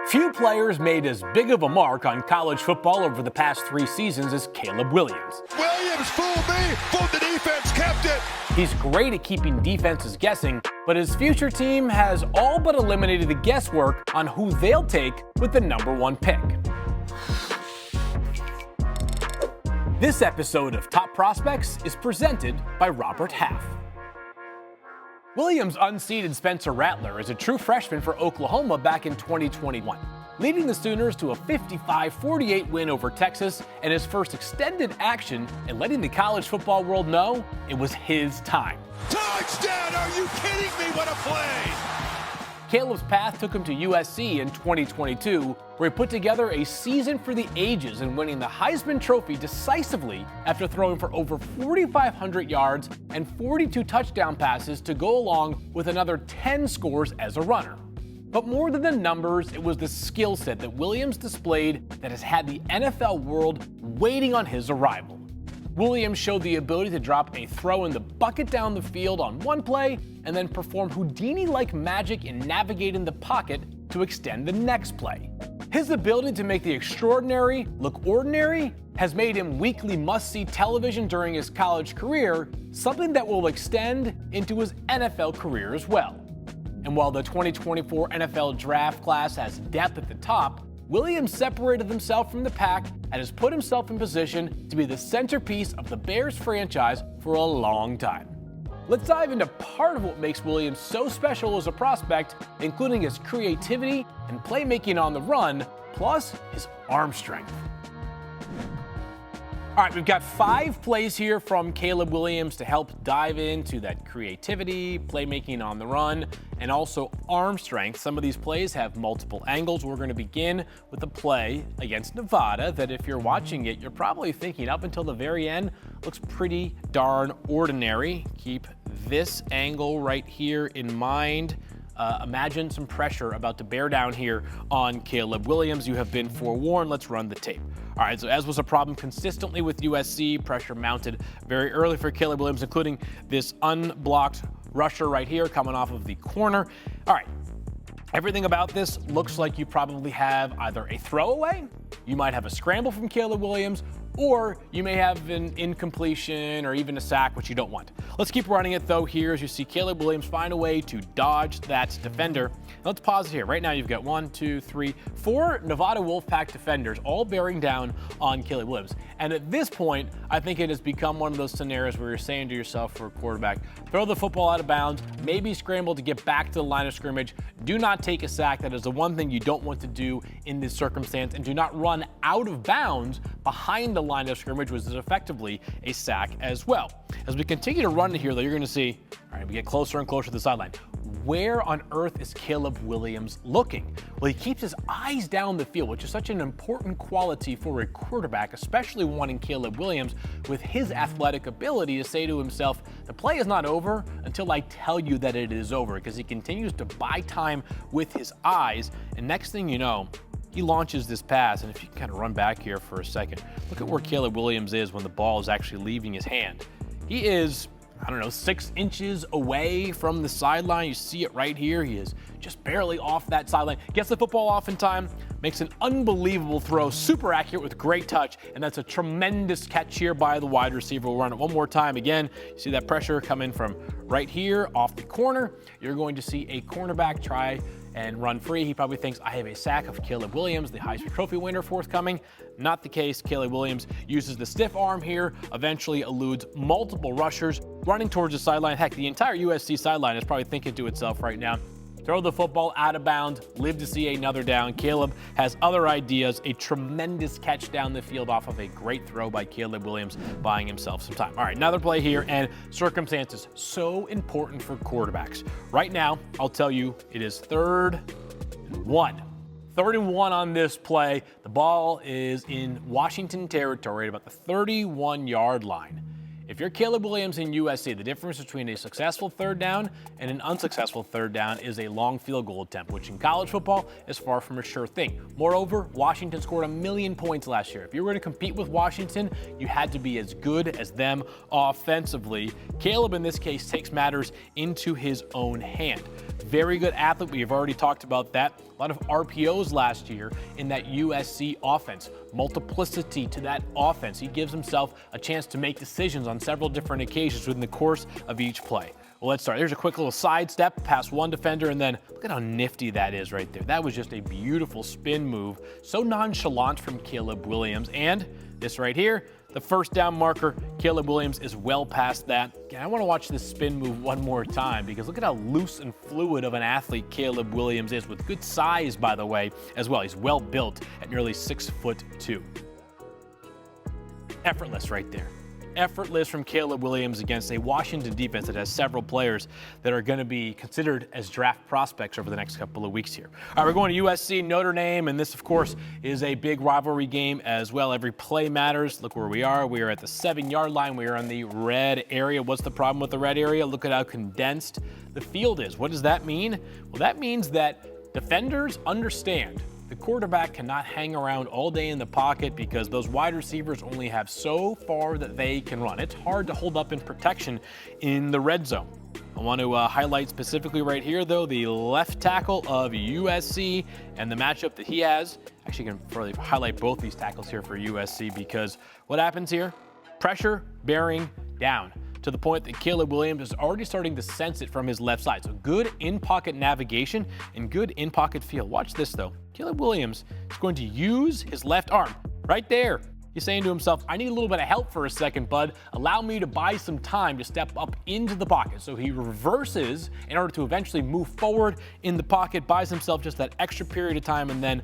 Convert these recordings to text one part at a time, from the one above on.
Few players made as big of a mark on college football over the past 3 seasons as Caleb Williams. Williams fooled me, fooled the defense, kept it. He's great at keeping defenses guessing, but his future team has all but eliminated the guesswork on who they'll take with the #1 pick. This episode of Top Prospects is presented by Robert Half. Williams unseeded Spencer Rattler as a true freshman for Oklahoma back in 2021, leading the Sooners to a 55-48 win over Texas and his first extended action and letting the college football world know it was his time. Touchdown! Are you kidding me? What a play! Caleb's path took him to USC in 2022, where he put together a season for the ages and winning the Heisman Trophy decisively after throwing for over 4,500 yards and 42 touchdown passes to go along with another 10 scores as a runner. But more than the numbers, it was the skill set that Williams displayed that has had the NFL world waiting on his arrival. Williams showed the ability to drop a throw in the bucket down the field on one play and then perform Houdini-like magic in navigating the pocket to extend the next play. His ability to make the extraordinary look ordinary has made him weekly must-see television during his college career, something that will extend into his NFL career as well. And while the 2024 NFL draft class has depth at the top, Williams separated himself from the pack and has put himself in position to be the centerpiece of the Bears franchise for a long time. Let's dive into part of what makes Williams so special as a prospect, including his creativity and playmaking on the run, plus his arm strength. All right, we've got 5 plays here from Caleb Williams to help dive into that creativity, playmaking on the run, and also arm strength. Some of these plays have multiple angles. We're going to begin with a play against Nevada that if you're watching it, you're probably thinking up until the very end, looks pretty darn ordinary. Keep this angle right here in mind. Imagine some pressure about to bear down here on Caleb Williams. You have been forewarned. Let's run the tape. All right, so as was a problem consistently with USC, pressure mounted very early for Caleb Williams, including this unblocked rusher right here coming off of the corner. All right, everything about this looks like you probably have either a throwaway, you might have a scramble from Caleb Williams, or you may have an incompletion or even a sack, which you don't want. Let's keep running it though here as you see Caleb Williams find a way to dodge that defender. Let's pause it here. Right now you've got 1, 2, 3, 4 Nevada Wolfpack defenders all bearing down on Caleb Williams. And at this point, I think it has become one of those scenarios where you're saying to yourself for a quarterback, throw the football out of bounds, maybe scramble to get back to the line of scrimmage. Do not take a sack. That is the one thing you don't want to do in this circumstance. And do not run out of bounds behind the line of scrimmage, which is effectively a sack as well. As we continue to run here, though, you're going to see, all right, we get closer and closer to the sideline. Where on earth is Caleb Williams looking? Well, he keeps his eyes down the field, which is such an important quality for a quarterback, especially one in Caleb Williams with his athletic ability to say to himself, the play is not over until I tell you that it is over, because he continues to buy time with his eyes. And next thing you know, he launches this pass, and if you kind of run back here for a second, look at where Caleb Williams is when the ball is actually leaving his hand. He is, 6 inches away from the sideline. You see it right here. He is just barely off that sideline. Gets the football off in time, makes an unbelievable throw, super accurate with great touch, and that's a tremendous catch here by the wide receiver. We'll run it one more time. Again, you see that pressure coming from right here off the corner. You're going to see a cornerback try and run free. He probably thinks, I have a sack of Caleb Williams, the Heisman Trophy winner, forthcoming. Not the case. Caleb Williams uses the stiff arm here, eventually eludes multiple rushers, running towards the sideline. Heck, the entire USC sideline is probably thinking to itself right now, throw the football out of bounds, live to see another down. Caleb has other ideas. A tremendous catch down the field off of a great throw by Caleb Williams, buying himself some time. All right, another play here, and circumstances so important for quarterbacks. Right now, I'll tell you, it is 3rd and 1. 3rd and 1 on this play. The ball is in Washington territory at about the 31-yard line. If you're Caleb Williams in USC, the difference between a successful third down and an unsuccessful third down is a long field goal attempt, which in college football is far from a sure thing. Moreover, Washington scored 1,000,000 points last year. If you were to compete with Washington, you had to be as good as them offensively. Caleb, in this case, takes matters into his own hand. Very good athlete. We've already talked about that. A lot of RPOs last year in that USC offense. Multiplicity to that offense. He gives himself a chance to make decisions on several different occasions within the course of each play. Well, let's start. There's a quick little sidestep past one defender, and then look at how nifty that is right there. That was just a beautiful spin move. So nonchalant from Caleb Williams. And this right here, the first down marker, Caleb Williams is well past that. Again, I want to watch this spin move one more time because look at how loose and fluid of an athlete Caleb Williams is, with good size, by the way, as well. He's well built at nearly 6'2". Effortless right there. Effortless from Caleb Williams against a Washington defense that has several players that are going to be considered as draft prospects over the next couple of weeks here. All right, we're going to USC, Notre Dame, and this, of course, is a big rivalry game as well. Every play matters. Look where we are. We are at the 7-yard line. We are in the red area. What's the problem with the red area? Look at how condensed the field is. What does that mean? Well, that means that defenders understand the quarterback cannot hang around all day in the pocket because those wide receivers only have so far that they can run. It's hard to hold up in protection in the red zone. I want to highlight specifically right here, though, the left tackle of USC and the matchup that he has. Actually, I can probably highlight both these tackles here for USC because what happens here? Pressure bearing down, to the point that Caleb Williams is already starting to sense it from his left side. So good in-pocket navigation and good in-pocket feel. Watch this, though. Caleb Williams is going to use his left arm right there. He's saying to himself, I need a little bit of help for a second, bud. Allow me to buy some time to step up into the pocket. So he reverses in order to eventually move forward in the pocket, buys himself just that extra period of time, and then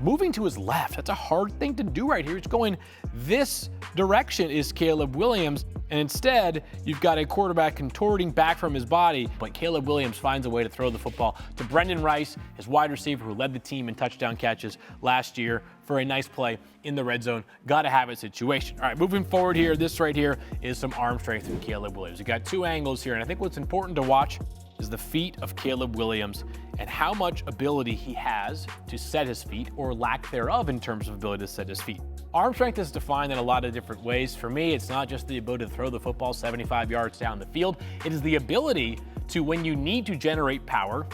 moving to his left. That's a hard thing to do right here. It's going this direction is Caleb Williams, and instead you've got a quarterback contorting back from his body, but Caleb Williams finds a way to throw the football to Brendan Rice, his wide receiver who led the team in touchdown catches last year, for a nice play in the red zone. Got to have it situation. All right, moving forward here, this right here is some arm strength from Caleb Williams. We've got two angles here, and I think what's important to watch is the feet of Caleb Williams and how much ability he has to set his feet, or lack thereof in terms of ability to set his feet. Arm strength is defined in a lot of different ways. For me, it's not just the ability to throw the football 75 yards down the field. It is the ability to, when you need to generate power,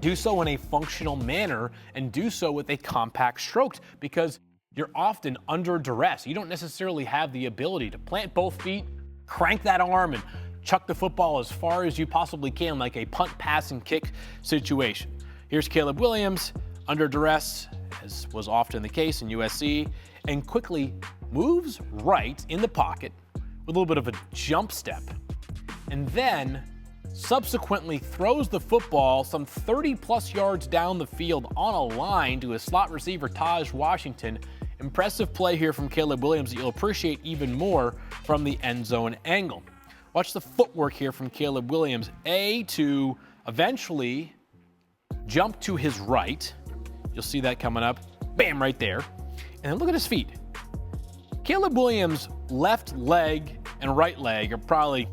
do so in a functional manner and do so with a compact stroke, because you're often under duress. You don't necessarily have the ability to plant both feet, crank that arm, and chuck the football as far as you possibly can, like a punt, pass, and kick situation. Here's Caleb Williams under duress, as was often the case in USC, and quickly moves right in the pocket with a little bit of a jump step, and then subsequently throws the football some 30-plus yards down the field on a line to his slot receiver, Taj Washington. Impressive play here from Caleb Williams that you'll appreciate even more from the end zone angle. Watch the footwork here from Caleb Williams. To eventually jump to his right. You'll see that coming up. Bam, right there. And then look at his feet. Caleb Williams' left leg and right leg are probably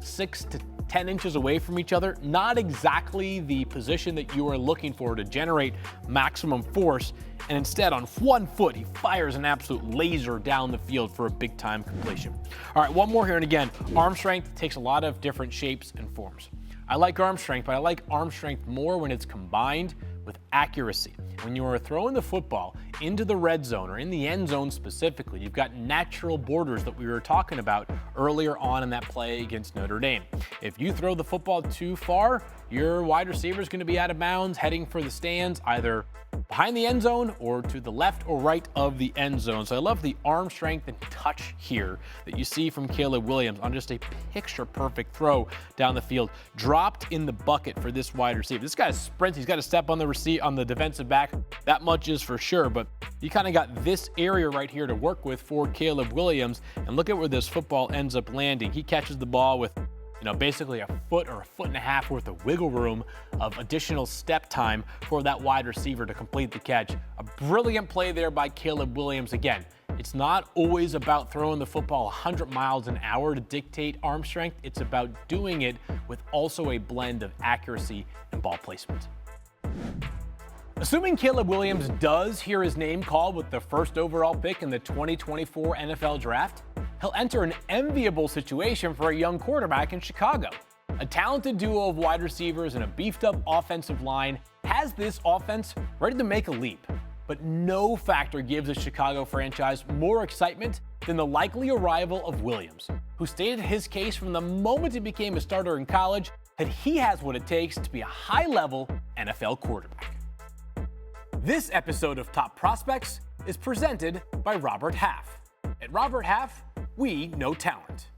6 to 10 inches away from each other. Not exactly the position that you are looking for to generate maximum force. And instead, on one foot, he fires an absolute laser down the field for a big-time completion. All right, one more here. And again, arm strength takes a lot of different shapes and forms. I like arm strength, but I like arm strength more when it's combined with accuracy. When you are throwing the football into the red zone, or in the end zone specifically, you've got natural borders that we were talking about earlier on in that play against Notre Dame. If you throw the football too far, your wide receiver is going to be out of bounds, heading for the stands, either behind the end zone or to the left or right of the end zone. So I love the arm strength and touch here that you see from Caleb Williams on just a picture-perfect throw down the field. Dropped in the bucket for this wide receiver. This guy sprints. He's got to step on the defensive back. That much is for sure, but you kind of got this area right here to work with for Caleb Williams. And look at where this football ends up landing. He catches the ball with basically a foot or a foot and a half worth of wiggle room of additional step time for that wide receiver to complete the catch. A brilliant play there by Caleb Williams. Again, It's not always about throwing the football 100 miles an hour to dictate arm strength. It's about doing it with also a blend of accuracy and ball placement. Assuming Caleb Williams does hear his name called with the first overall pick in the 2024 NFL Draft, he'll enter an enviable situation for a young quarterback in Chicago. A talented duo of wide receivers and a beefed-up offensive line has this offense ready to make a leap. But no factor gives a Chicago franchise more excitement than the likely arrival of Williams, who stated his case from the moment he became a starter in college that he has what it takes to be a high-level NFL quarterback. This episode of Top Prospects is presented by Robert Half. At Robert Half, we know talent.